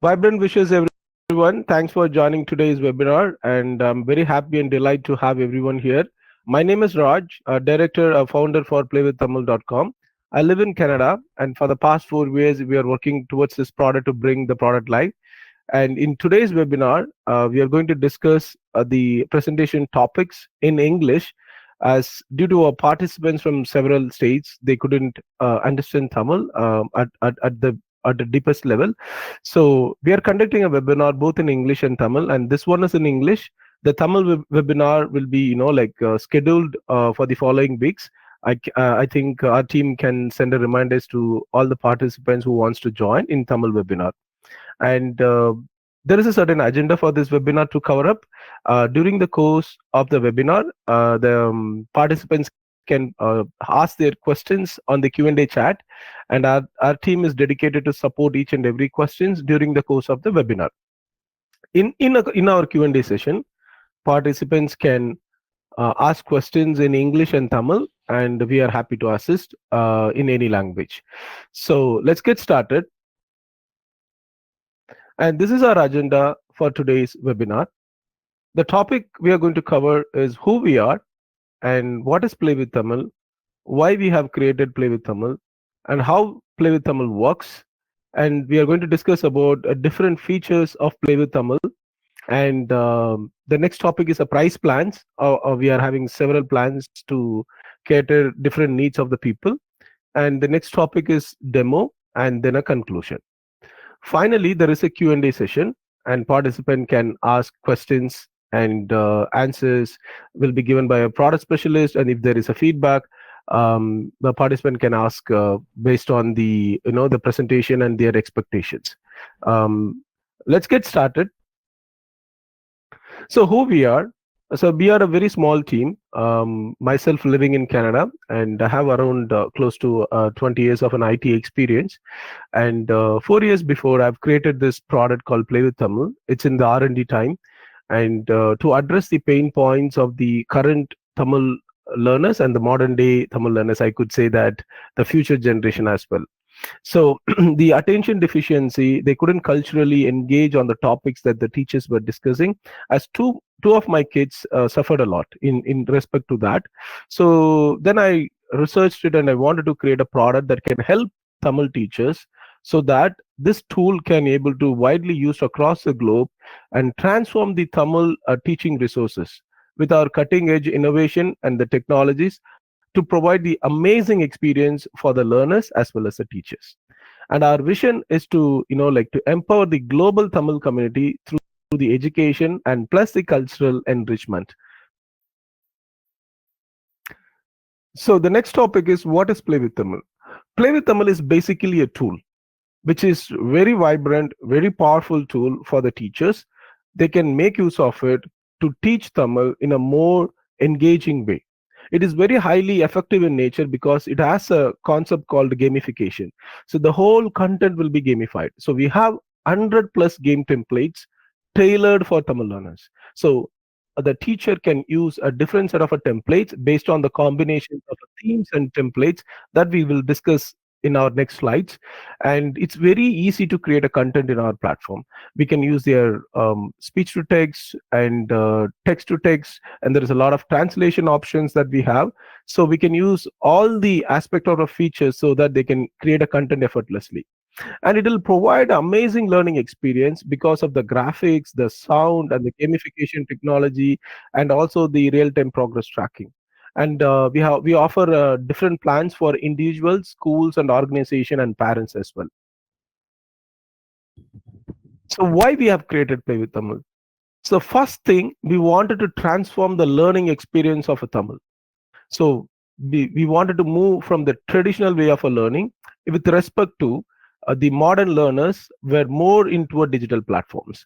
Vibrant wishes, everyone. Thanks for joining today's webinar, and I'm very happy and delighted to have everyone here. My name is Raj, director, founder for PlayWithTamil.com. I live in Canada, and for the past 4 years, we are working towards this product to bring the product live. And in today's webinar, we are going to discuss the presentation topics in English, as due to our participants from several states, they couldn't understand Tamil at the deepest level. So we are conducting a webinar both in English and Tamil, and this one is in English. The Tamil webinar will be, scheduled for the following weeks. I think our team can send a reminders to all the participants who wants to join in Tamil webinar. And there is a certain agenda for this webinar to cover up. During the course of the webinar, the participants can ask their questions on the Q&A chat, and our team is dedicated to support each and every questions during the course of the webinar. In our Q&A session, participants can ask questions in English and Tamil, and we are happy to assist in any language. So let's get started. And this is our agenda for today's webinar. The topic we are going to cover is who we are and what is Play with Tamil, why we have created Play with Tamil, and how Play with Tamil works. And we are going to discuss about different features of Play with Tamil. And the next topic is a price plans. We are having several plans to cater different needs of the people. And the next topic is demo and then a conclusion. Finally, there is a Q&A session, and participant can ask questions, and answers will be given by a product specialist. And if there is a feedback, the participant can ask based on the presentation and their expectations. Let's get started. So who we are? So we are a very small team. Myself living in Canada, and I have around close to 20 years of an IT experience. And 4 years before, I've created this product called Play with Tamil. It's in the R&D time, and to address the pain points of the current Tamil learners and the modern day Tamil learners, I could say that the future generation as well. So the attention deficiency, they couldn't culturally engage on the topics that the teachers were discussing, as two of my kids suffered a lot in respect to that. So then I researched it, and I wanted to create a product that can help Tamil teachers, so that this tool can able to widely used across the globe and transform the Tamil teaching resources with our cutting edge innovation and the technologies to provide the amazing experience for the learners as well as the teachers. And our vision is to to empower the global Tamil community through the education and plus the cultural enrichment. So the next topic is, what is Play with Tamil? Play with Tamil is basically a tool which is very vibrant, very powerful tool for the teachers. They can make use of it to teach Tamil in a more engaging way. It is very highly effective in nature because it has a concept called gamification. So the whole content will be gamified. So we have 100 plus game templates tailored for Tamil learners. So the teacher can use a different set of templates based on the combinations of themes and templates that we will discuss in our next slides. And it's very easy to create a content in our platform. We can use their speech to text and text to text, and there is a lot of translation options that we have. So we can use all the aspect of the features so that they can create a content effortlessly. And it will provide amazing learning experience because of the graphics, the sound, and the gamification technology, and also the real-time progress tracking. And we offer different plans for individuals, schools, and organization and parents as well. So why we have created Play with Tamil? So first thing, we wanted to transform the learning experience of a Tamil. So we wanted to move from the traditional way of a learning with respect to the modern learners were more into a digital platforms.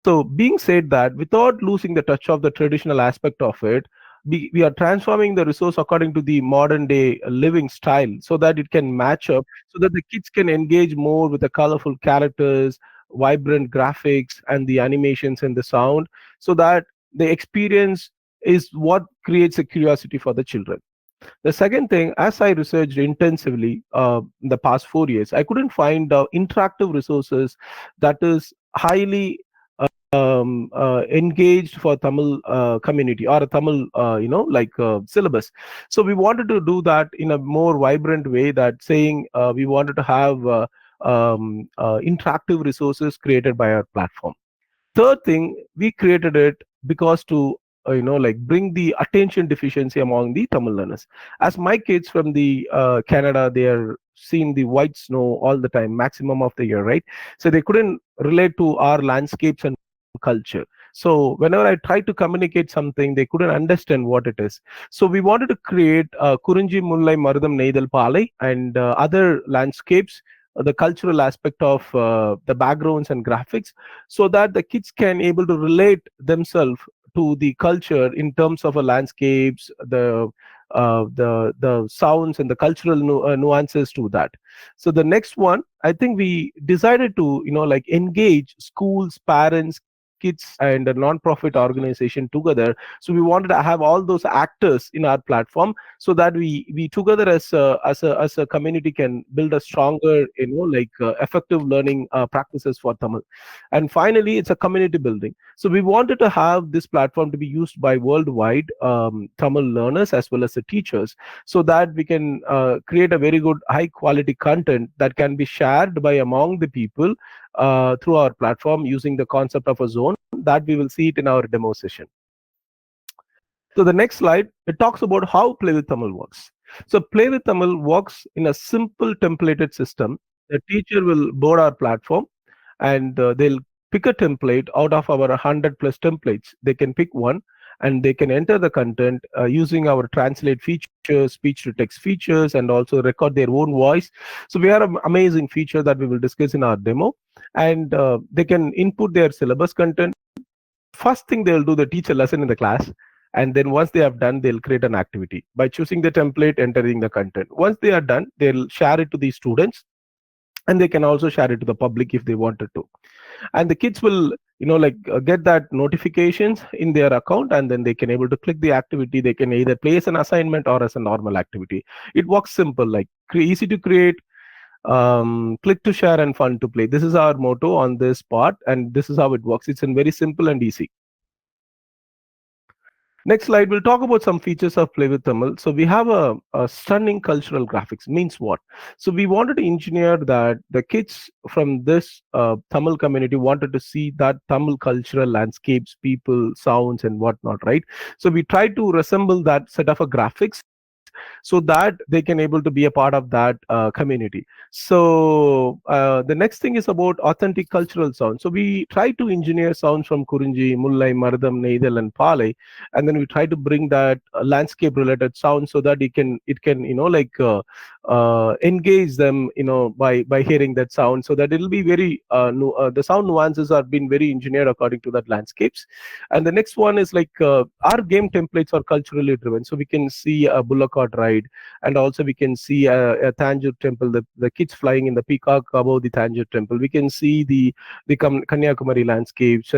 So being said that, without losing the touch of the traditional aspect of it, we are transforming the resource according to the modern day living style, so that it can match up, so that the kids can engage more with the colorful characters, vibrant graphics, and the animations and the sound, so that the experience is what creates a curiosity for the children. The second thing, as I researched intensively in the past 4 years, I couldn't find interactive resources that is highly engaged for Tamil community or a Tamil, syllabus. So we wanted to do that in a more vibrant way. That saying, we wanted to have interactive resources created by our platform. Third thing, we created it because to bring the attention deficiency among the Tamil learners. As my kids from the Canada, they are seeing the white snow all the time, maximum of the year, right? So they couldn't relate to our landscapes and culture. So whenever I tried to communicate something, they couldn't understand what it is. So we wanted to create Kurunji Mullai Marudam Neidal Palai and other landscapes, the cultural aspect of the backgrounds and graphics, so that the kids can able to relate themselves to the culture in terms of a landscapes, the sounds and the cultural nuances to that. So the next one, I think we decided to engage schools, parents, kids, and a non-profit organization together. So we wanted to have all those actors in our platform, so that we together as a community can build a stronger effective learning practices for Tamil. And finally, it's a community building. So we wanted to have this platform to be used by worldwide Tamil learners as well as the teachers, so that we can create a very good high quality content that can be shared by among the people through our platform using the concept of a zone that we will see it in our demo session. So the next slide, it talks about how Play with Tamil works. So Play with Tamil works in a simple templated system. The teacher will board our platform, and they'll pick a template out of our 100 plus templates. They can pick one, and they can enter the content using our translate features, speech to text features, and also record their own voice. So we have an amazing feature that we will discuss in our demo. And they can input their syllabus content. First thing they'll do, the teacher lesson in the class, and then once they have done, they'll create an activity by choosing the template, entering the content. Once they are done, they'll share it to the students, and they can also share it to the public if they wanted to. And the kids will get that notifications in their account, and then they can able to click the activity. They can either play as an assignment or as a normal activity. It works simple, like easy to create, click to share, and fun to play. This is our motto on this part, and this is how it works. It's in very simple and easy. Next slide, we'll talk about some features of Play with Tamil. So we have a stunning cultural graphics. Means what? So we wanted to engineer that the kids from this Tamil community wanted to see that Tamil cultural landscapes, people, sounds, and whatnot, right? So we tried to resemble that set of a graphics, so that they can able to be a part of that community. So the next thing is about authentic cultural sound. So we try to engineer sounds from Kurunji, Mullai, Maradam, Neidal, and Palai, and then we try to bring that landscape related sound, so that it can engage them by hearing that sound, so that it'll be very the sound nuances are being very engineered according to that landscapes. And the next one is our game templates are culturally driven. So we can see a bullock cart ride, and also we can see a Tanjore temple, the kids flying in the peacock above the Tanjore temple. We can see the Kanyakumari landscapes,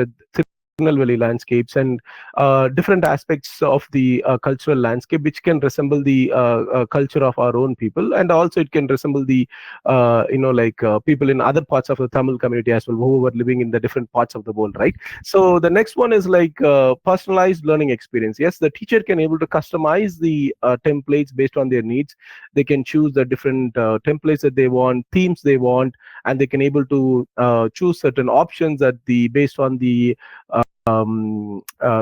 Tirunelveli landscapes, and different aspects of the cultural landscape, which can resemble the culture of our own people, and also it can resemble the people in other parts of the Tamil community as well, who are living in the different parts of the world, right? So the next one is personalized learning experience. Yes, the teacher can able to customize the templates based on their needs. They can choose the different templates that they want, themes they want, and they can able to choose certain options that the based on the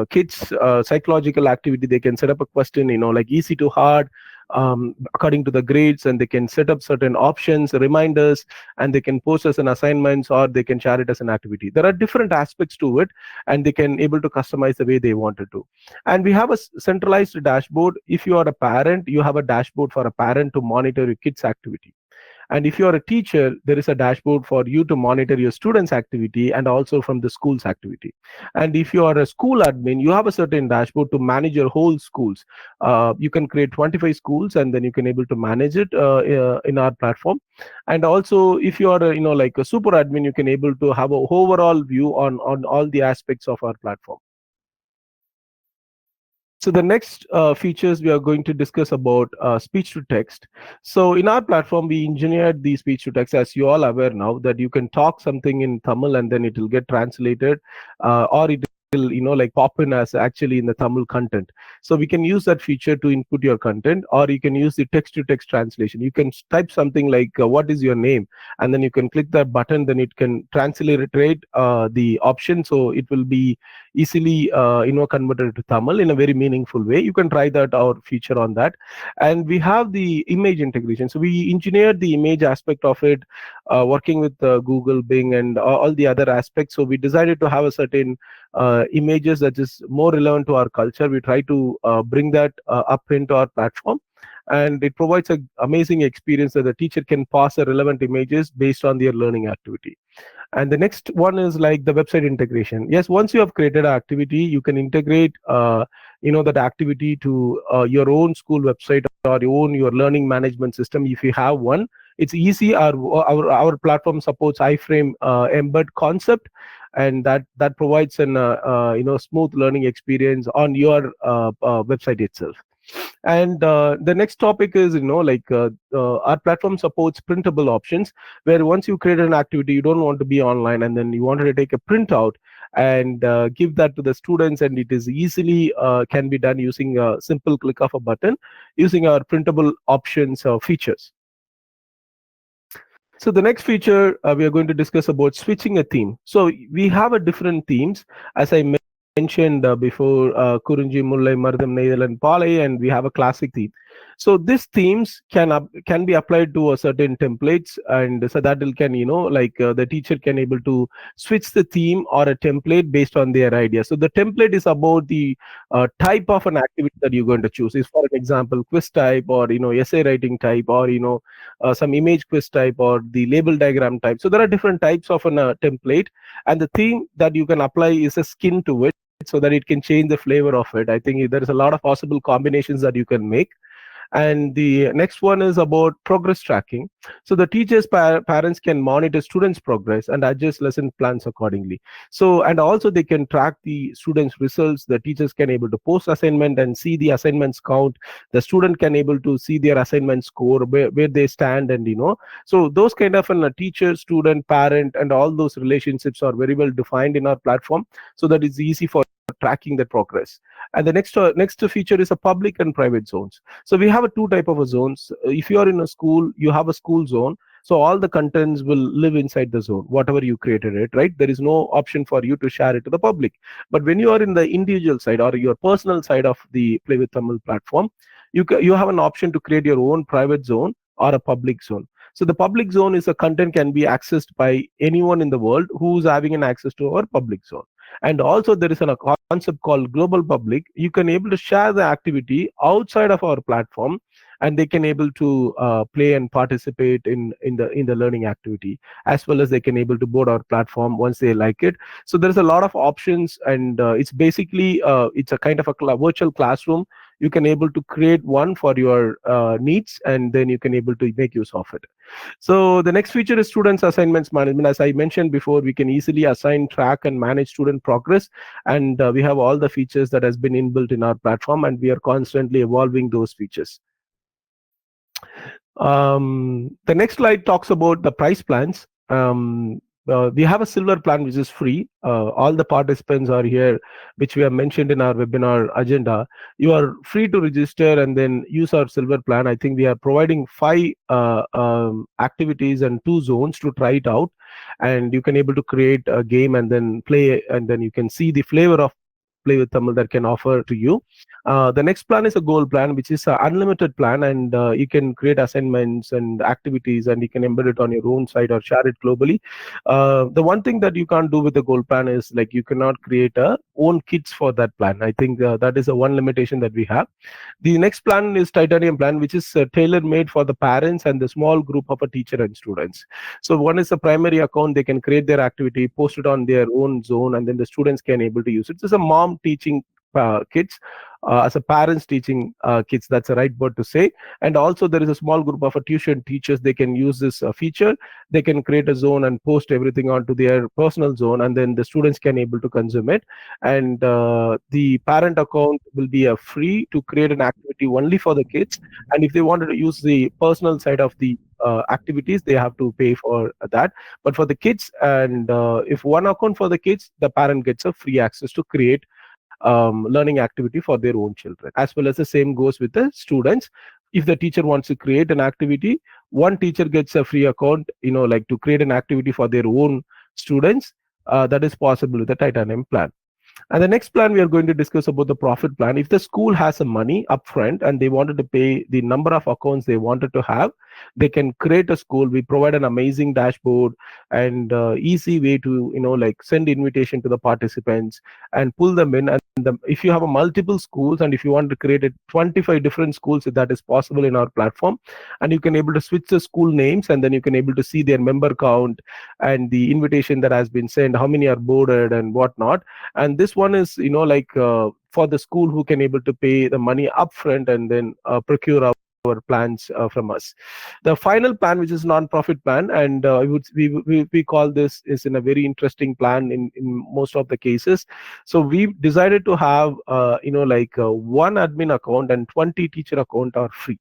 kids psychological activity. They can set up a question, like easy to hard, according to the grades, and they can set up certain options, reminders, and they can post as an assignments, or they can share it as an activity. There are different aspects to it, and they can able to customize the way they wanted to. And we have a centralized dashboard. If you are a parent, you have a dashboard for a parent to monitor your kids activity. And if you are a teacher, there is a dashboard for you to monitor your students' activity, and also from the school's activity. And if you are a school admin, you have a certain dashboard to manage your whole schools. You can create 25 schools, and then you can able to manage it in our platform. And also, if you are like a super admin, you can able to have a overall view on all the aspects of our platform. So the next features we are going to discuss about speech to text. So in our platform, we engineered the speech to text, as you all aware now, that you can talk something in Tamil and then it will get translated, or it will, like pop in as actually in the Tamil content. So we can use that feature to input your content, or you can use the text to text translation. You can type something like, "What is your name?" and then you can click that button. Then it can transliterate the option, so it will be easily converted to Tamil in a very meaningful way. You can try that our feature on that. And we have the image integration. So we engineered the image aspect of it, working with Google, Bing, and all the other aspects. So we decided to have a certain images that is more relevant to our culture. We try to bring that up into our platform, and it provides an amazing experience that the teacher can pass the relevant images based on their learning activity. And the next one is like the website integration. Yes, once you have created an activity, you can integrate that activity to your own school website or your learning management system if you have one. It's easy. Our platform supports iframe embed concept, and that provides an smooth learning experience on your website itself. And the next topic is, our platform supports printable options, where once you create an activity, you don't want to be online and then you wanted to take a printout and give that to the students, and it is easily can be done using a simple click of a button using our printable options features. So the next feature we are going to discuss about switching a theme. So we have a different themes, as I mentioned before, Kurunji, Mullai, Mardam, Neidal, and Palai, and we have a classic theme. So these themes can be applied to a certain templates, and so that will can the teacher can able to switch the theme or a template based on their idea. So the template is about the type of an activity that you're going to choose. Is for an example quiz type, or essay writing type, or some image quiz type, or the label diagram type. So there are different types of a template, and the theme that you can apply is a skin to it, so that it can change the flavor of it. I think there is a lot of possible combinations that you can make. And the next one is about progress tracking. So the teachers parents can monitor students progress and adjust lesson plans accordingly. So, and also they can track the students results. The teachers can able to post assignment and see the assignments count. The student can able to see their assignment score, where they stand, and so those kind of a teacher, student, parent, and all those relationships are very well defined in our platform, so that it's easy for tracking the progress. And the next feature is a public and private zones. So we have a two type of a zones. If you are in a school, you have a school zone. So all the contents will live inside the zone, whatever you created it, right? There is no option for you to share it to the public. But when you are in the individual side or your personal side of the Play with Tamil platform, you have an option to create your own private zone or a public zone. So the public zone is a content can be accessed by anyone in the world who's having an access to our public zone. And also there is a concept called global public. You can able to share the activity outside of our platform, and they can able to play and participate in the learning activity, as well as they can able to board our platform once they like it. So there's a lot of options, and it's basically it's a kind of a virtual classroom. You can able to create one for your needs, and then you can able to make use of it. So the next feature is students assignments management. As I mentioned before, we can easily assign, track, and manage student progress, and we have all the features that has been inbuilt in our platform, and we are constantly evolving those features. The next slide talks about the price plans. We have a silver plan which is free. All the participants are here, which we have mentioned in our webinar agenda. You are free to register and then use our silver plan. I think we are providing 5 activities and 2 zones to try it out, and you can able to create a game and then play, and then you can see the flavor of Play with Tamil that can offer to you. The next plan is a gold plan, which is an unlimited plan, and you can create assignments and activities, and you can embed it on your own site or share it globally. The one thing that you can't do with the gold plan is like you cannot create a own kits for that plan. I think that is a one limitation that we have. The next plan is titanium plan, which is tailor made for the parents and the small group of a teacher and students. So one is a primary account. They can create their activity, post it on their own zone, and then the students can able to use it. It's a mom teaching kids, as a parents teaching kids. That's the right word to say. And also there is a small group of tuition teachers. They can use this feature. They can create a zone and post everything onto their personal zone, and then the students can able to consume it. And the parent account will be free to create an activity only for the kids. And if they wanted to use the personal side of the activities, they have to pay for that. But for the kids, and if one account for the kids, the parent gets a free access to create learning activity for their own children. As well as the same goes with the students. If the teacher wants to create an activity, one teacher gets a free account, like to create an activity for their own students. That is possible with the Titanium plan. And the next plan we are going to discuss about the profit plan. If the school has some money upfront and they wanted to pay the number of accounts they wanted to have, they can create a school. We provide an amazing dashboard and easy way to like send invitation to the participants and pull them in. And if you have a multiple schools and if you want to create 25 different schools, that is possible in our platform. And you can able to switch the school names, and then you can able to see their member count and the invitation that has been sent, how many are boarded and whatnot. And this one is like for the school who can able to pay the money upfront and then procure our plans from us. The final plan, which is non-profit plan, and we call this, is in a very interesting plan in most of the cases. So we decided to have like one admin account and 20 teacher account are free.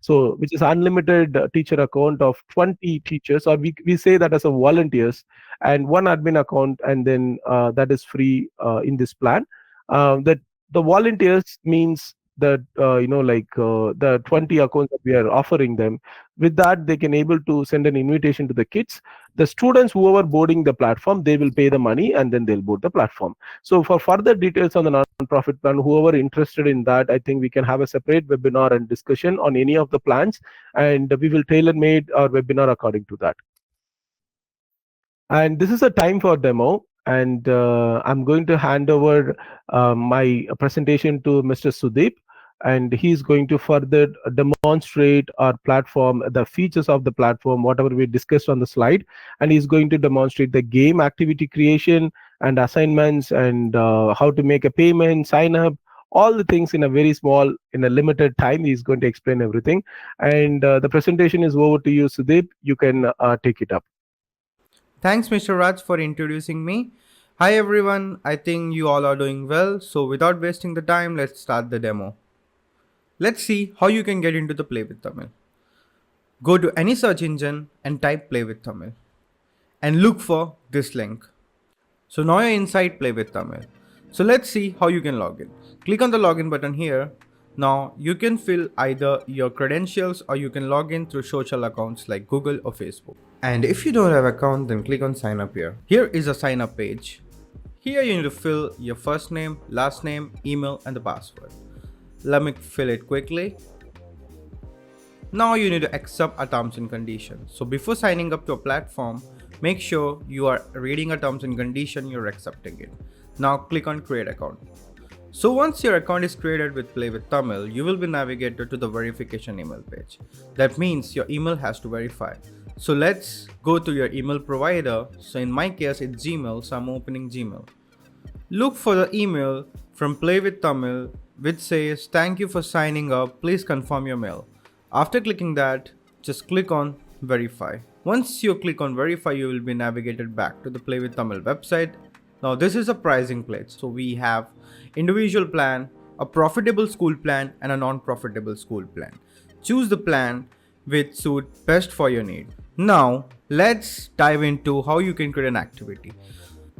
So which is unlimited teacher account of 20 teachers, or we say that as a volunteers, and one admin account, and then that is free in this plan. That the volunteers means that like the 20 accounts that we are offering them. With that, they can able to send an invitation to the kids. The students whoever boarding the platform, they will pay the money and then they'll board the platform. So for further details on the non-profit plan, whoever interested in that, I think we can have a separate webinar and discussion on any of the plans, and we will tailor made our webinar according to that. And this is a time for demo, and I'm going to hand over my presentation to Mr. Sudeep, and he's going to further demonstrate our platform, the features of the platform, whatever we discussed on the slide. And he's going to demonstrate the game activity creation and assignments, and how to make a payment, sign up, all the things in a very small, in a limited time. He's going to explain everything. And the presentation is over to you, Sudeep. You can take it up. Thanks, Mr. Raj, for introducing me. Hi everyone, I think you all are doing well. So without wasting the time, let's start the demo. Let's see how you can get into the Play with Tamil. Go to any search engine and type Play with Tamil and look for this link. So now you're inside Play with Tamil. So let's see how you can log in. Click on the login button here. Now you can fill either your credentials or you can log in through social accounts like Google or Facebook. And if you don't have an account, then click on sign up here. Here is a sign up page. Here you need to fill your first name, last name, email and the password. Let me fill it quickly. Now you need to accept our terms and conditions. So before signing up to a platform, make sure you are reading a terms and condition, you're accepting it. Now click on create account. So once your account is created with Play with Tamil, you will be navigated to the verification email page. That means your email has to verify. So let's go to your email provider. So in my case it's Gmail, so I'm opening Gmail. Look for the email from Play with Tamil which says thank you for signing up, please confirm your mail. After clicking that, just click on verify. Once you click on verify, you will be navigated back to the Play with Tamil website. Now this is a pricing page. So we have individual plan, a profitable school plan and a non-profitable school plan. Choose the plan which suit best for your need. Now let's dive into how you can create an activity.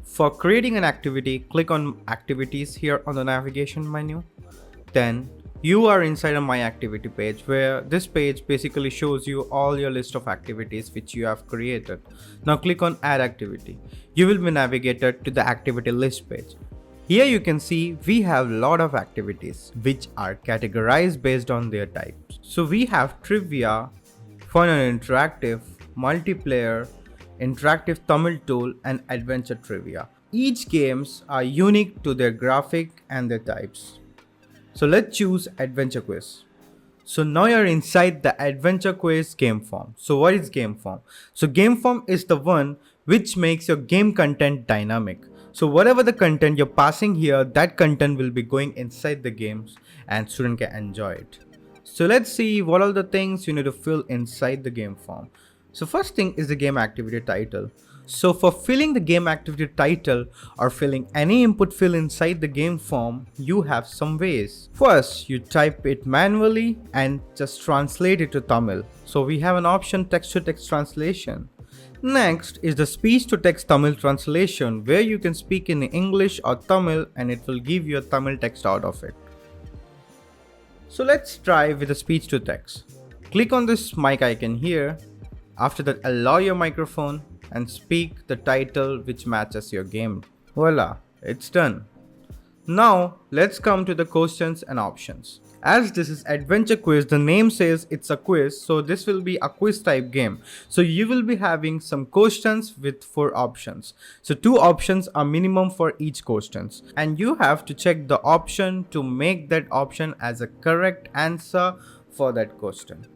For creating an activity, click on activities here on the navigation menu. Then you are inside of my activity page, where this page basically shows you all your list of activities which you have created. Now click on add activity. You will be navigated to the activity list page. Here you can see we have a lot of activities which are categorized based on their types. So we have trivia, fun and interactive, multiplayer, interactive Tamil tool and adventure trivia. Each games are unique to their graphic and their types. So let's choose adventure quiz. So now you're inside the adventure quiz game form. So what is game form? So game form is the one which makes your game content dynamic. So whatever the content you're passing here, that content will be going inside the games and student can enjoy it. So let's see what are the things you need to fill inside the game form. So first thing is the game activity title. So for filling the game activity title or filling any input field inside the game form, you have some ways. First, you type it manually and just translate it to Tamil. So we have an option text to text translation. Next is the speech to text Tamil translation, where you can speak in English or Tamil and it will give you a Tamil text out of it. So let's try with the speech to text. Click on this mic icon here. After that, allow your microphone and speak the title which matches your game. Voila, it's done. Now let's come to the questions and options. As this is adventure quiz, the name says it's a quiz, so this will be a quiz type game. So you will be having some questions with 4 options. So 2 options are minimum for each questions, and you have to check the option to make that option as a correct answer for that question.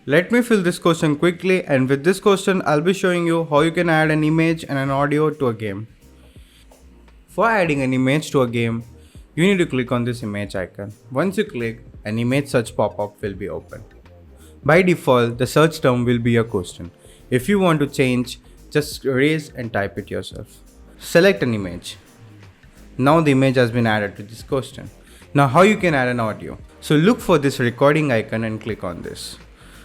Let me fill this question quickly, and with this question I'll be showing you how you can add an image and an audio to a game. For adding an image to a game, you need to click on this image icon. Once you click, an image search pop-up will be open. By default, the search term will be your question. If you want to change, just erase and type it yourself. Select an image. Now the image has been added to this question. Now how you can add an audio? So look for this recording icon and click on this.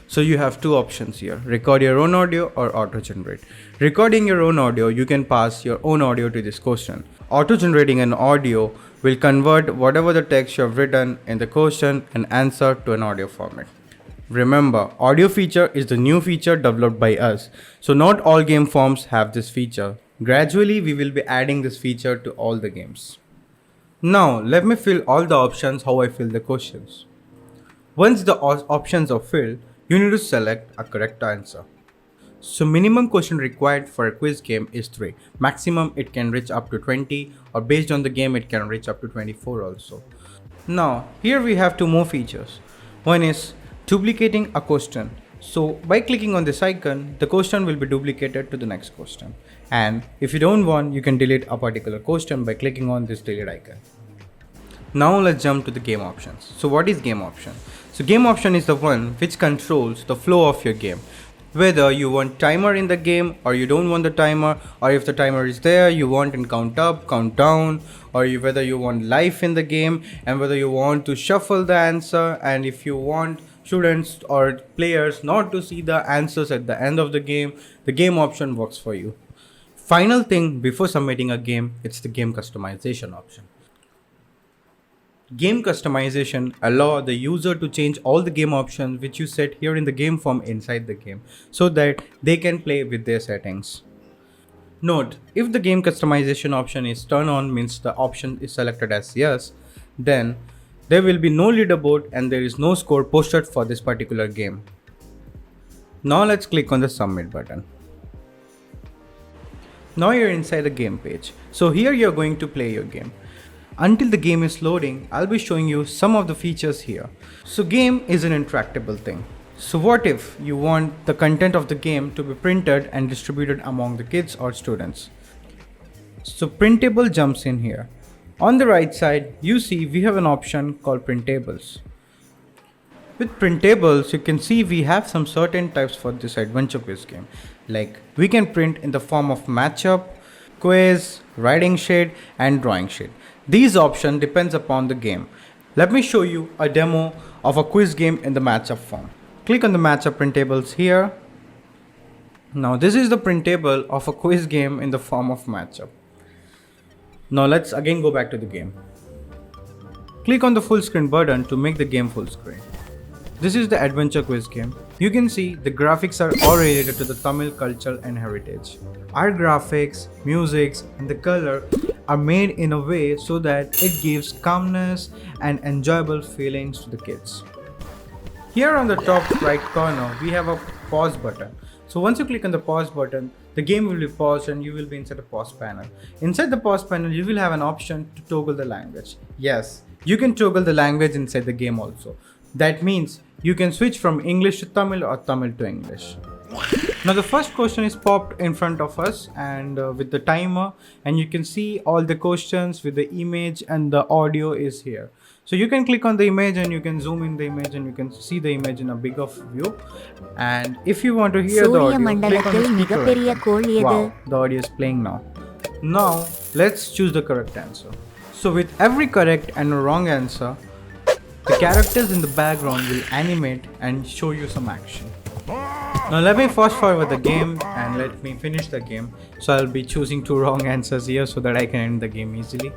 So you have 2 options here, record your own audio or auto generate. Recording your own audio, you can pass your own audio to this question. Auto generating an audio will convert whatever the text you have written in the question and answer to an audio format. Remember, audio feature is the new feature developed by us. So not all game forms have this feature. Gradually, we will be adding this feature to all the games. Now, let me fill all the options how I fill the questions. Once the options are filled, you need to select a correct answer. So minimum question required for a quiz game is 3. Maximum it can reach up to 20, or based on the game it can reach up to 24 also. Now here we have 2 more features. One is duplicating a question. So by clicking on this icon, the question will be duplicated to the next question. And if you don't want, you can delete a particular question by clicking on this delete icon. Now let's jump to the game options. So what is game option? So game option is the one which controls the flow of your game. Whether you want timer in the game or you don't want the timer, or if the timer is there, you want it count up, count down, or whether you want life in the game, and whether you want to shuffle the answer, and if you want students or players not to see the answers at the end of the game option works for you. Final thing before submitting a game, it's the game customization option. Game customization allows the user to change all the game options which you set here in the game form inside the game so that they can play with their settings. Note, if the game customization option is turned on, means the option is selected as yes, then there will be no leaderboard and there is no score posted for this particular game. Now let's click on the submit button. Now you're inside the game page. So here you're going to play your game. Until the game is loading, I'll be showing you some of the features here. So game is an interactable thing. So what if you want the content of the game to be printed and distributed among the kids or students? So printable jumps in here. On the right side, you see we have an option called printables. With printables, you can see we have some certain types for this adventure quiz game. Like we can print in the form of matchup, quiz, writing sheet and drawing sheet. These options depends upon the game. Let me show you a demo of a quiz game in the matchup form. Click on the matchup printables here. Now this is the printable of a quiz game in the form of matchup. Now let's again go back to the game. Click on the full screen button to make the game full screen. This is the adventure quiz game. You can see the graphics are all related to the Tamil culture and heritage. Our graphics, music and the color are made in a way so that it gives calmness and enjoyable feelings to the kids. Here on the top right corner, we have a pause button. So once you click on the pause button, the game will be paused and you will be inside the pause panel. Inside the pause panel, you will have an option to toggle the language. Yes, you can toggle the language inside the game also. That means you can switch from English to Tamil or Tamil to English. Now the first question is popped in front of us and with the timer, and you can see all the questions with the image, and the audio is here. So you can click on the image and you can zoom in the image and you can see the image in a bigger view. And if you want to hear the சூரிய audio, click on the மண்டலத்தில் speaker மிகப்பெரிய icon. கோள் எது? Wow, the audio is playing now. Now let's choose the correct answer. So with every correct and a wrong answer, the characters in the background will animate and show you some action. Now let me fast forward the game and let me finish the game. So I'll be choosing two wrong answers here so that I can end the game easily,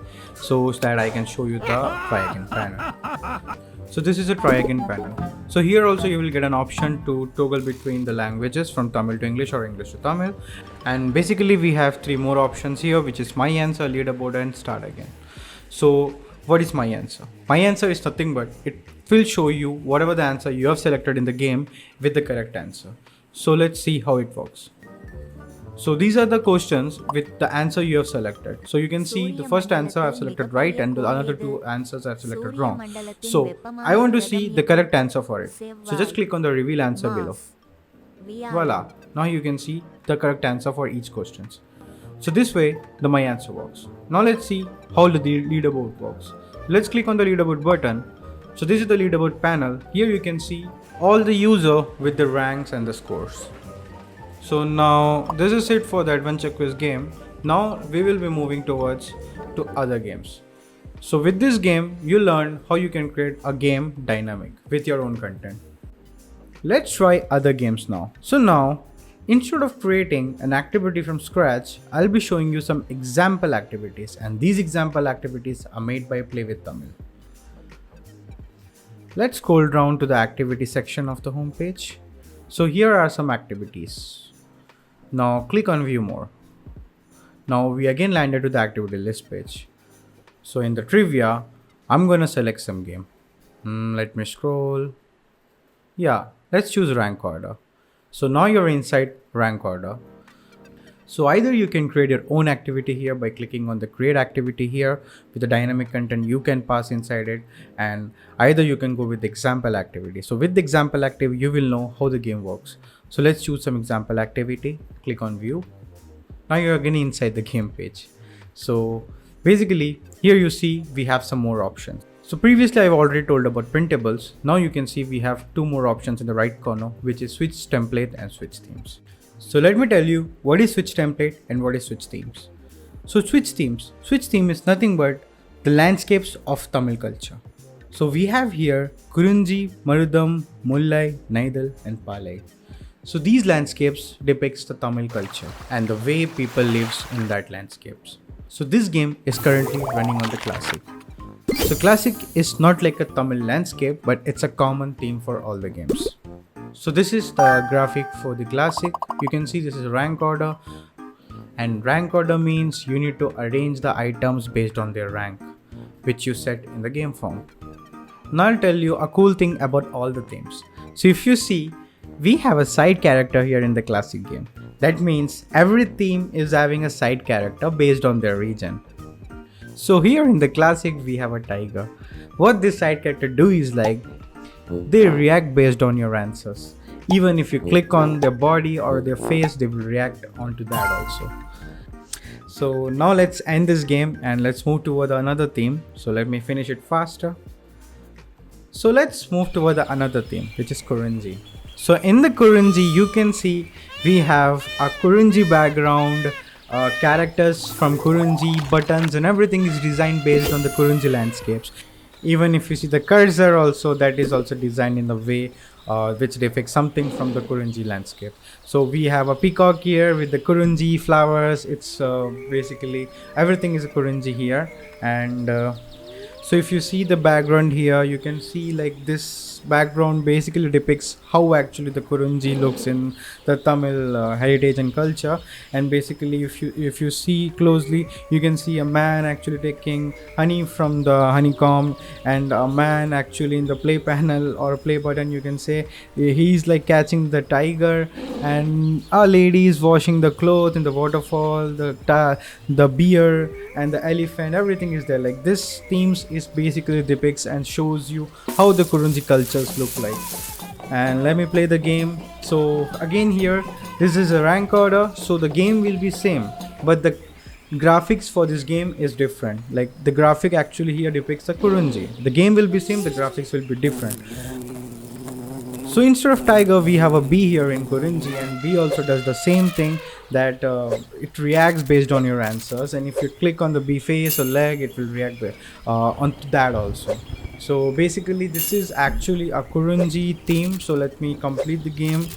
so that I can show you the try again panel. So this is a try again panel. So here also you will get an option to toggle between the languages from Tamil to English or English to Tamil. And basically we have three more options here, which is my answer, leaderboard, and start again. So what is my answer? My answer is nothing but it will show you whatever the answer you have selected in the game with the correct answer. So let's see how it works. So these are the questions with the answer you have selected. So you can see the first answer I've selected right and the other two answers I've selected wrong. So I want to see the correct answer for it. So just click on the reveal answer below. Voila. Now you can see the correct answer for each question. So this way the my answer works. Now let's see how the leaderboard works. Let's click on the leaderboard button. So this is the leaderboard panel. Here you can see all the user with the ranks and the scores. So now this is it for the adventure quiz game. Now we will be moving towards to other games. So with this game you learn how you can create a game dynamic with your own content. Let's try other games now. So now instead of creating an activity from scratch, I'll be showing you some example activities, and these example activities are made by Play with Tamil. Let's scroll down to the activity section of the home page. So here are some activities. Now click on view more. Now we again landed to the activity list page. So in the trivia, I'm gonna select some game. Let me scroll. Yeah, let's choose rank order. So now you're inside rank order. So either you can create your own activity here by clicking on the create activity here with the dynamic content you can pass inside it, and either you can go with the example activity. So with the example activity you will know how the game works. So let's choose some example activity, click on view. Now you're again inside the game page. So basically here you see we have some more options. So previously I've already told about printables. Now you can see we have two more options in the right corner, which is switch template and switch themes. So let me tell you what is switch template and what is switch themes. So switch themes. Switch theme is nothing but the landscapes of Tamil culture. So we have here Kurunji, Marudam, Mullai, Naidal, and Palai. So these landscapes depicts the Tamil culture and the way people lives in that landscapes. So this game is currently running on the Classic. So Classic is not like a Tamil landscape, but it's a common theme for all the games. So this is the graphic for the Classic. You can see this is rank order, and rank order means you need to arrange the items based on their rank, which you set in the game form. Now I'll tell you a cool thing about all the themes. So if you see, we have a side character here in the Classic game. That means every theme is having a side character based on their region. So here in the Classic we have a tiger. What this side character do is like, they react based on your answers. Even if you click on their body or their face, they will react onto that also. So now let's end this game and let's move toward another theme. So let me finish it faster. So let's move toward another theme, which is Kurunji. So in the Kurunji, you can see we have a Kurunji background, characters from Kurunji, buttons, and everything is designed based on the Kurunji landscapes. Even if you see the cursor also, that is also designed in the way which depicts something from the Kurunji landscape. So we have a peacock here with the Kurunji flowers. It's basically everything is a Kurunji here. And so if you see the background here, you can see like this background basically depicts how actually the Kurunji looks in the Tamil heritage and culture. And basically if you see closely, you can see a man actually taking honey from the honeycomb, and a man actually in the play panel or play button, you can say he's like catching the tiger, and a lady is washing the clothes in the waterfall, the beer and the elephant, everything is there. Like this themes is basically depicts and shows you how the Kurunji cultures look like. and let me play the game. So again here, this is a rank order, so the game will be same, but the graphics for this game is different. Like the graphic actually here depicts a Kurunji. The game will be same, the graphics will be different. So instead of tiger, we have a bee here in Kurunji, and bee also does the same thing, that it reacts based on your answers, and if you click on the bee face or leg, it will react onto that also. So basically this is actually a Kurunji theme. So let me complete the game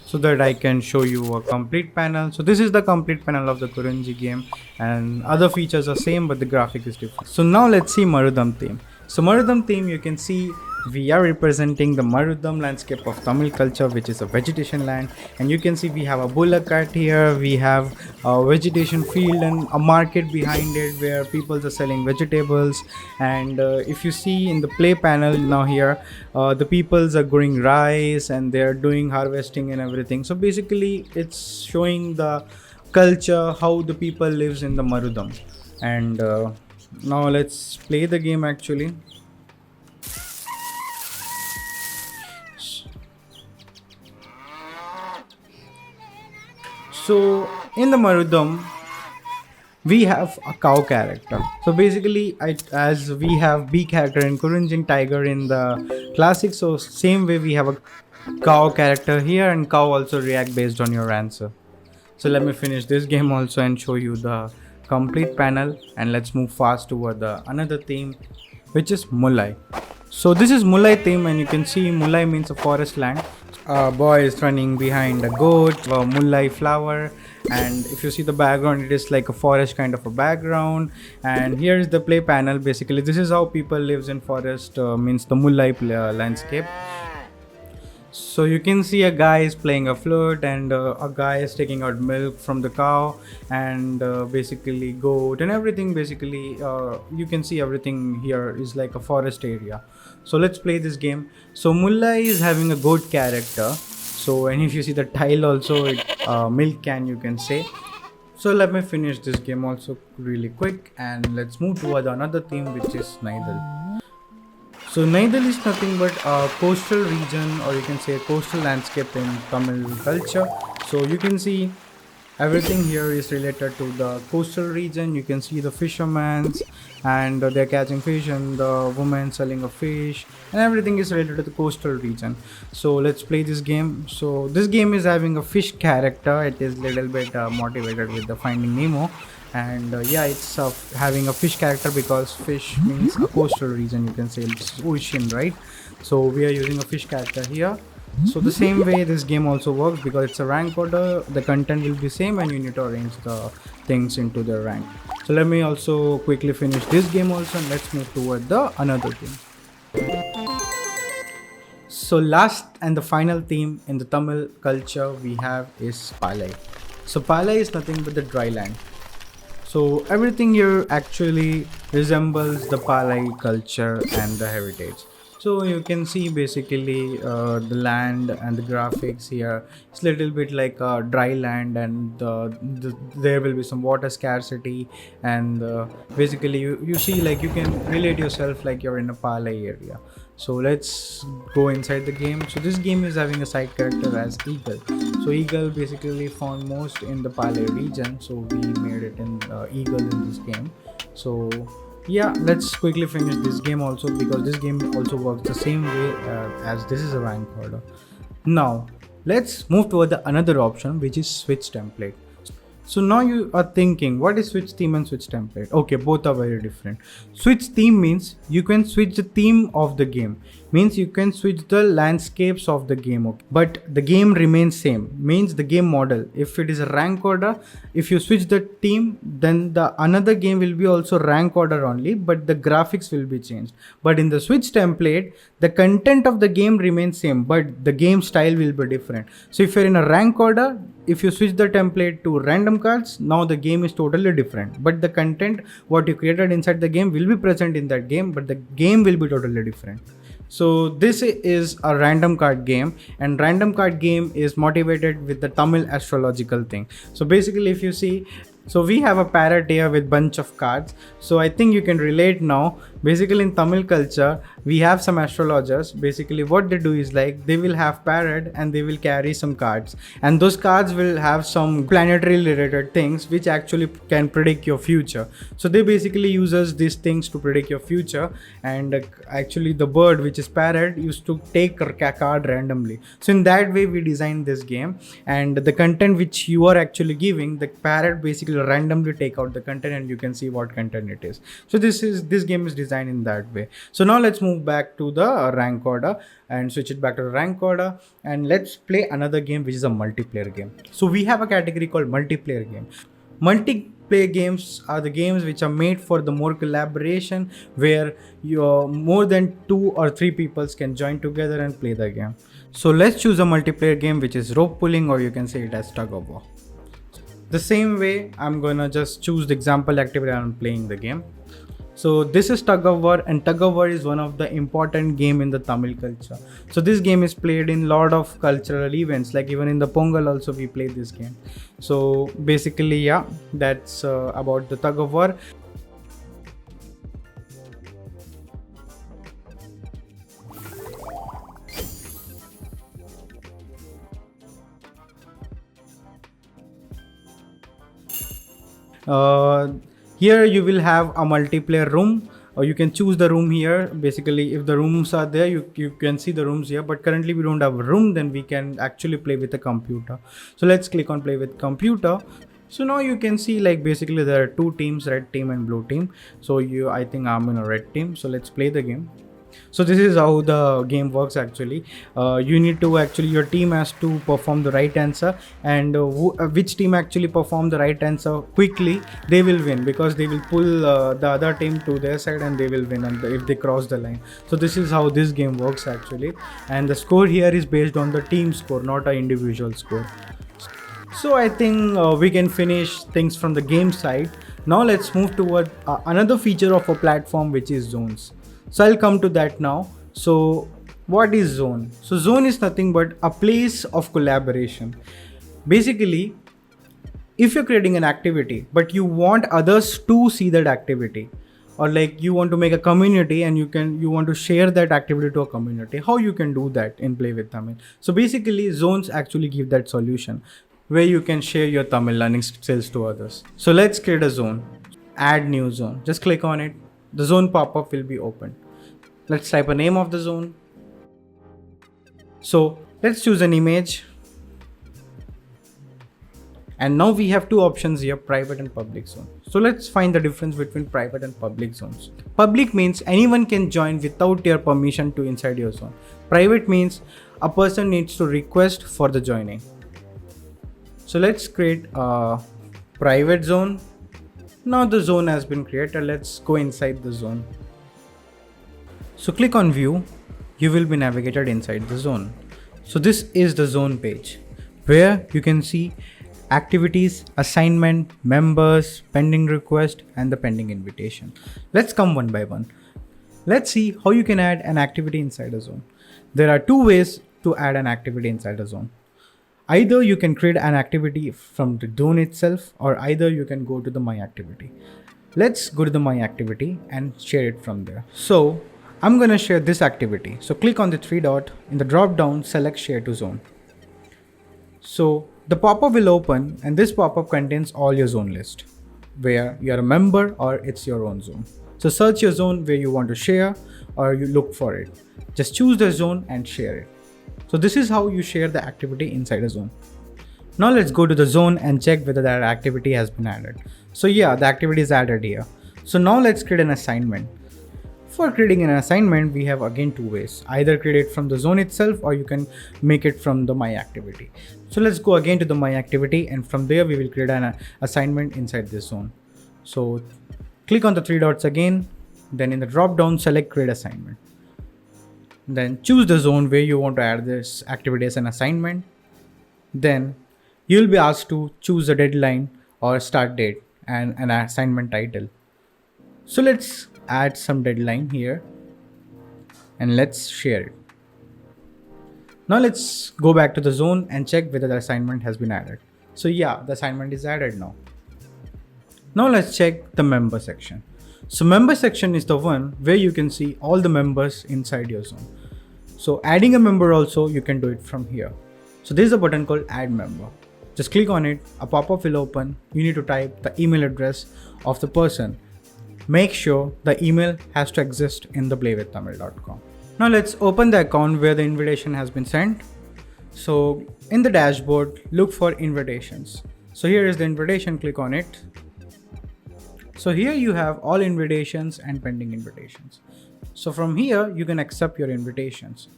so that I can show you a complete panel. So this is the complete panel of the Kurunji game, and other features are same but the graphic is different. So now let's see Marudam theme. So Marudam theme, you can see we are representing the Marudam landscape of Tamil culture, which is a vegetation land, and you can see we have a bullock cart here, we have a vegetation field and a market behind it where people are selling vegetables. And if you see in the play panel now here, the peoples are growing rice and they're doing harvesting and everything. So basically it's showing the culture, how the people lives in the Marudam. And now let's play the game actually. So in the Marudam, we have a cow character. So basically, as we have bee character in Kurunjin, tiger in the classic, so same way we have a cow character here, and cow also react based on your answer. So let me finish this game also and show you the complete panel, and let's move fast toward the another theme, which is Mulai. So this is Mulai theme, and you can see Mulai means a forest land. A boy is running behind a goat, a Mulai flower, and if you see the background, it is like a forest kind of a background. And here is the play panel. Basically this is how people lives in forest, means the Mulai landscape. So you can see a guy is playing a flute, and a guy is taking out milk from the cow, and basically goat and everything. Basically you can see everything here is like a forest area. So let's play this game. So Mulai is having a goat character. So, and if you see the tile also, it milk can, you can say. So let me finish this game also really quick, and let's move to another theme, which is Naidal. So Naidal is nothing but a coastal region, or you can say a coastal landscape in Tamil culture. So you can see everything here is related to the coastal region. You can see the fishermen, and they're catching fish, and the woman selling a fish, and everything is related to the coastal region. So let's play this game. So this game is having a fish character. It is little bit motivated with the Finding Nemo, and yeah, it's having a fish character because fish means a coastal region, you can say it's ocean, right? So we are using a fish character here. So the same way this game also works, because it's a rank order, the content will be same, and you need to arrange the things into the rank. So let me also quickly finish this game also, and let's move toward the another theme. So last and the final theme in the Tamil culture we have is Palai. So Palai is nothing but the dry land. So everything here actually resembles the Palai culture and the heritage. So you can see basically the land and the graphics here. It's little bit like a dry land, and there will be some water scarcity, and basically you see like you can relate yourself like you're in a Palai area. So let's go inside the game. So this game is having a side character as Eagle. So Eagle basically found most in the Palai region. So we made it in Eagle in this game. So yeah, let's quickly finish this game also, because this game also works the same way as this is a rank order. Now let's move toward the another option, which is switch template. So now you are thinking, what is switch theme and switch template? Okay, both are very different. Switch theme means you can switch the theme of the game. Means you can switch the landscapes of the game, okay? But the game remains same. Means the game model. If it is a rank order, if you switch the theme, then the another game will be also rank order only, but the graphics will be changed. But in the switch template, the content of the game remains same, but the game style will be different. So if you're in a rank order, if you switch the template to random cards, now the game is totally different, but the content what you created inside the game will be present in that game, but the game will be totally different. So this is a random card game, and random card game is motivated with the Tamil astrological thing. So basically if you see, so we have a parrot here with bunch of cards. So I think you can relate now. Basically, in Tamil culture, we have some astrologers. Basically, what they do is like they will have parrot and they will carry some cards, and those cards will have some planetary related things which actually can predict your future. So they basically uses these things to predict your future, and actually the bird which is parrot used to take a card randomly. So in that way, we designed this game, and the content which you are actually giving, the parrot basically randomly take out the content, and you can see what content it is. So this game is designed in that way. So now let's move back to the rank order and switch it back to the rank order, and let's play another game which is a multiplayer game. So we have a category called multiplayer game. Multiplayer games are the games which are made for the more collaboration, where your more than 2 or 3 people can join together and play the game. So let's choose a multiplayer game which is rope pulling, or you can say it as tug of war. The same way, I'm gonna just choose the example activity I'm playing the game. So this is tug of war, and tug of war is one of the important game in the Tamil culture. So this game is played in lot of cultural events, like even in the Pongal also we play this game. So basically, yeah, that's about the tug of war. Here you will have a multiplayer room, or you can choose the room here. Basically, if the rooms are there, you can see the rooms here, but currently we don't have a room, then we can actually play with a computer. So let's click on play with computer. So now you can see, like, basically there are 2 teams, red team and blue team. So I think I'm in a red team, so let's play the game. So this is how the game works actually. You need to actually, your team has to perform the right answer, and which team actually perform the right answer quickly, they will win, because they will pull the other team to their side and they will win, and if they cross the line. So this is how this game works actually, and the score here is based on the team score, not an individual score. So I think we can finish things from the game side. Now let's move toward another feature of a platform, which is zones. So I'll come to that now. So what is zone? So zone is nothing but a place of collaboration. Basically, if you're creating an activity but you want others to see that activity, or like you want to make a community and you want to share that activity to a community, how you can do that in Play with Tamil? So basically, zones actually give that solution where you can share your Tamil learning skills to others. So let's create a zone. Add new zone. Just click on it. The zone pop-up will be opened. Let's type a name of the zone. So let's choose an image. And now we have 2 options here, private and public zone. So let's find the difference between private and public zones. Public means anyone can join without your permission to inside your zone. Private means a person needs to request for the joining. So let's create a private zone. Now the zone has been created. Let's go inside the zone. So click on view. You will be navigated inside the zone. So this is the zone page, where you can see activities, assignment, members, pending request, and the pending invitation. Let's come one by one. Let's see how you can add an activity inside a zone. There are 2 ways to add an activity inside a zone. Either you can create an activity from the zone itself, or either you can go to the My Activity. Let's go to the My Activity and share it from there. So I'm going to share this activity. So click on the 3 dot. In the drop down, select Share to Zone. So the pop-up will open, and this pop-up contains all your zone list, where you're a member or it's your own zone. So search your zone where you want to share, or you look for it. Just choose the zone and share it. So this is how you share the activity inside a zone. Now let's go to the zone and check whether that activity has been added. So yeah, the activity is added here. So now let's create an assignment. For creating an assignment, we have again 2 ways. Either create it from the zone itself, or you can make it from the My Activity. So let's go again to the My Activity, and from there we will create an assignment inside this zone. So click on the 3 dots again. Then in the drop down, select Create Assignment. Then choose the zone where you want to add this activity as an assignment. Then you'll be asked to choose a deadline or start date and an assignment title. So let's add some deadline here and let's share it. Now let's go back to the zone and check whether the assignment has been added. So yeah, the assignment is added now. Now let's check the member section. So member section is the one where you can see all the members inside your zone. So adding a member also, you can do it from here. So there is a button called add member. Just click on it, a pop-up will open. You need to type the email address of the person. Make sure the email has to exist in the playwithtamil.com. Now let's open the account where the invitation has been sent. So in the dashboard, look for invitations. So here is the invitation, click on it. So here you have all invitations and pending invitations. So from here, you can accept your invitations.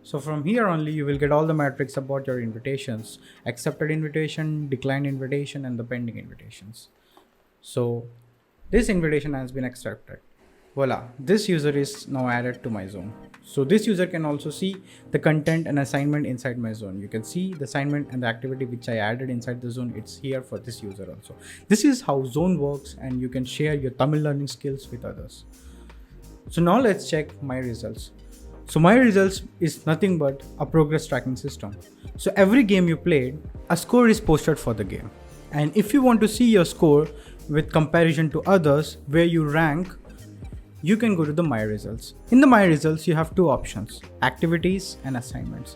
So from here only, you will get all the metrics about your invitations: accepted invitation, declined invitation, and the pending invitations. So this invitation has been accepted. Voila, this user is now added to my zone. So this user can also see the content and assignment inside my zone. You can see the assignment and the activity which I added inside the zone. It's here for this user also. This is how zone works, and you can share your Tamil learning skills with others. So now let's check my results. So my results is nothing but a progress tracking system. So every game you played, a score is posted for the game. And if you want to see your score with comparison to others, where you rank, you can go to the my results. In the my results, you have two options: activities and assignments.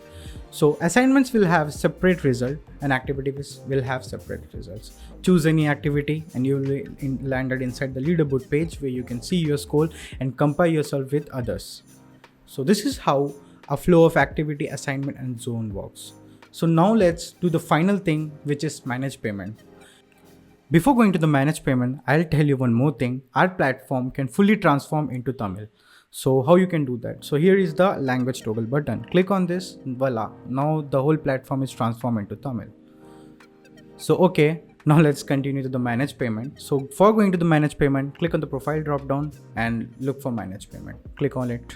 So assignments will have separate result and activities will have separate results. Choose any activity and you will landed inside the leaderboard page where you can see your score and compare yourself with others. So this is how a flow of activity, assignment and zone works. So now let's do the final thing, which is manage payment. Before going to the manage payment, I'll tell you one more thing. Our platform can fully transform into Tamil. So how you can do that? So here is the language toggle button. Click on this, voila. Now the whole platform is transformed into Tamil. So okay, now let's continue to the manage payment. So for going to the manage payment, click on the profile drop down and look for manage payment. Click on it.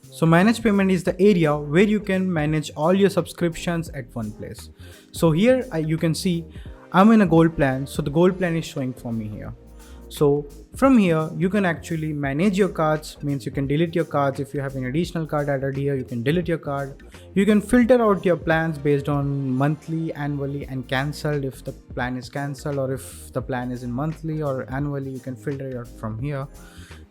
So manage payment is the area where you can manage all your subscriptions at one place. So here you can see I'm in a gold plan, so the gold plan is showing for me here. So from here you can actually manage your cards, means you can delete your cards. If you have an additional card added here, you can delete your card. You can filter out your plans based on monthly, annually and cancelled. If the plan is cancelled or if the plan is in monthly or annually, you can filter it out from here.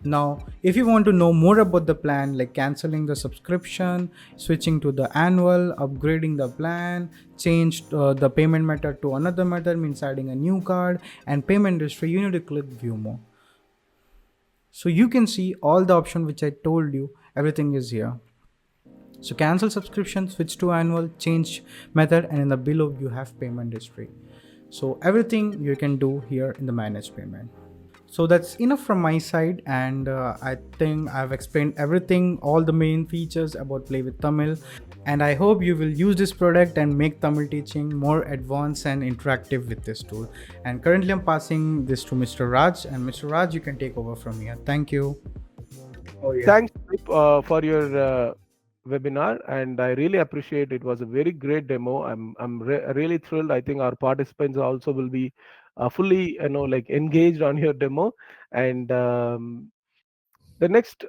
Now if you want to know more about the plan, like cancelling the subscription, switching to the annual, upgrading the plan, change the payment method to another method, means adding a new card, and payment history, you need to click view more. So you can see all the options which I told you, everything is here. So cancel subscription, switch to annual, change method, and in the below you have payment history. So everything you can do here in the manage payment. So that's enough from my side, and I think I've explained everything, all the main features about Play with Tamil, and I hope you will use this product and make Tamil teaching more advanced and interactive with this tool. And currently I'm passing this to Mr. Raj, and Mr. Raj, you can take over from here. Thank you. Thanks for your webinar, and I really appreciate it. Was a very great demo. I'm really thrilled. I think our participants also will be fully like engaged on your demo. And the next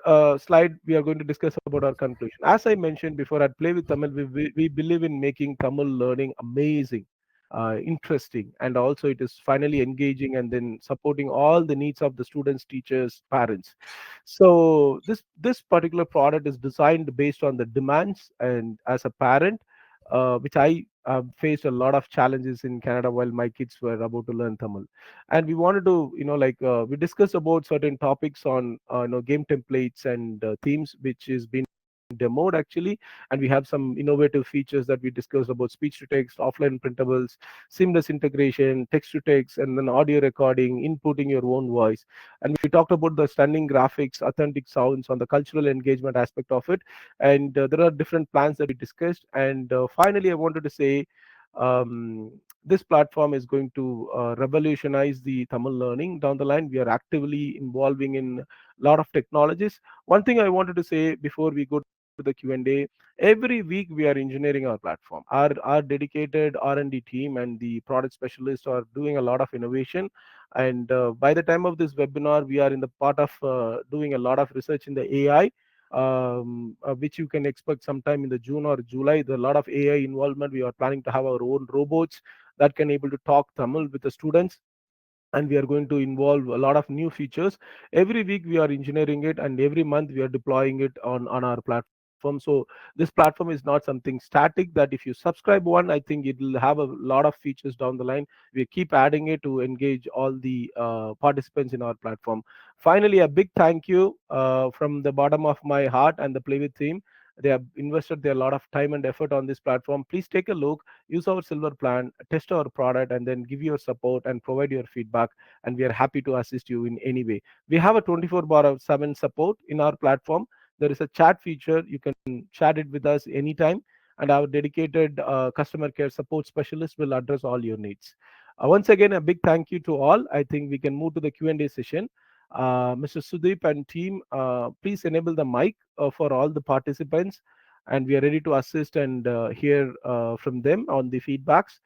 slide, we are going to discuss about our conclusion. As I mentioned before, at Play with Tamil, we believe in making Tamil learning amazing, interesting, and also it is finally engaging and then supporting all the needs of the students, teachers, parents. So this particular product is designed based on the demands, and as a parent, which I faced a lot of challenges in Canada while my kids were about to learn Tamil, and we wanted to we discussed about certain topics on game templates and themes, which is been demoed actually, and we have some innovative features that we discussed about speech to text, offline printables, seamless integration, text to text, and then audio recording, inputting your own voice. And we talked about the stunning graphics, authentic sounds, on the cultural engagement aspect of it. And there are different plans that we discussed. And finally, I wanted to say this platform is going to revolutionize the Tamil learning down the line. We are actively involving in a lot of technologies. One thing I wanted to say before we go to the Q&A, every week we are engineering our platform. Our dedicated R&D team and the product specialists are doing a lot of innovation. And by the time of this webinar, we are in the part of doing a lot of research in the AI, which you can expect sometime in the June or July. There's a lot of AI involvement. We are planning to have our own robots that can able to talk Tamil with the students. and we are going to involve a lot of new features. Every week we are engineering it, and every month we are deploying it on our platform. So this platform is not something static that if you subscribe one, I think it will have a lot of features down the line. We keep adding it to engage all the participants in our platform. Finally, a big thank you from the bottom of my heart and the Play With team. They have invested their lot of time and effort on this platform. Please take a look, use our silver plan, test our product, and then give your support and provide your feedback. And we are happy to assist you in any way. We have a 24/7 support in our platform. There is a chat feature. You can chat it with us anytime, and our dedicated customer care support specialist will address all your needs. Once again, a big thank you to all. I think we can move to the Q&A session. Mr. Sudeep and team, please enable the mic for all the participants, and we are ready to assist and hear from them on the feedbacks,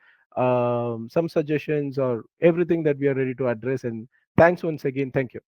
some suggestions, or everything that we are ready to address. And thanks once again. Thank you.